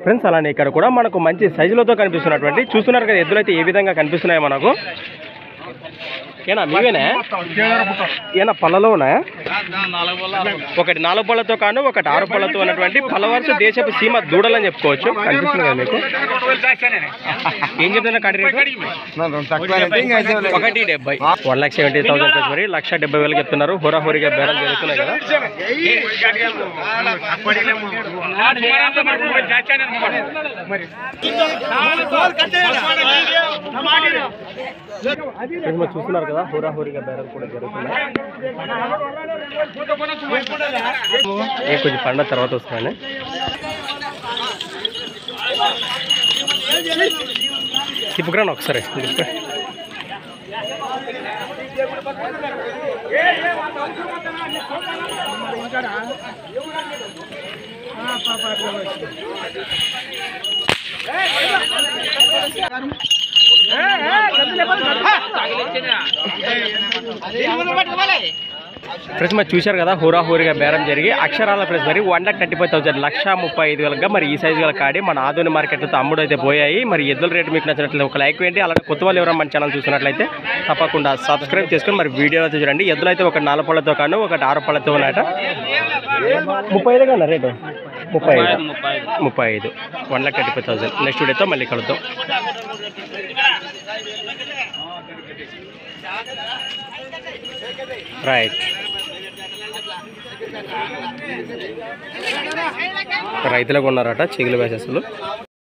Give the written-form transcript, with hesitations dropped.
Friends అలానే ఇక్కడ కూడా మనకు మంచి సైజులతో కనిపిస్తున్నటువంటి చూస్తున్నారు కదా ఎద్దులు అయితే ఏ విధంగా కనిపిస్తున్నాయి మనకు. ఏనా మీవేనా ఏనా పళ్ళలో ఉన్నాయా? ఒకటి 4 పళ్ళతో కాను ఒకటి 6 పళ్ళతో ఉన్నటువంటి పలవరుస దేశపు సీమ దూడలని చెప్పుకోవచ్చు. కనిపిస్తుంది కదా మీకు. ఏం చెప్తున్నా కడి రేటు? 1,70,000 రూపాయలు మరి 1,70,000 చెప్తున్నారు. హోరాహోరీగా బేరం జరుగుతున్నాయి కదా. చూస్తున్నారు కదా హోరాహోరీగా బేరం కూడా జరుగుతున్నాయి. కొంచెం పండుగ తర్వాత వస్తున్నాను. తిప్పుకురాను ఒకసారి. ఫ్రెండ్స్ మరి చూశారు కదా హోరాహోరీగా బేరం జరిగి అక్షరాల ప్రైస్ మరి 1,35,000 1,35,000గా మరి ఈ సైజు గల కాడి మన ఆధునిక మార్కెట్లతో అమ్ముడు అయితే పోయాయి. మరి ఎద్దుల రేటు మీకు నచ్చినట్లయితే ఒక లైక్ వేయండి. అలాగే కొత్త వాళ్ళు ఎవరైనా మన ఛానల్ చూసినట్లయితే తప్పకుండా సబ్స్క్రైబ్ చేసుకొని మరి వీడియోలో చూడండి. ఎద్దులు అయితే ఒక 4 పళ్ళతో కాను ఒకటి 6 పళ్ళతో ఉన్నాయట. 35 కన్నా రేటు 35 1,35,000. నెక్స్ట్ వీడియోతో మళ్ళీ కలుద్దాం. రైట్ రైతులకు ఉన్నారట చిగులు వేసేసులు.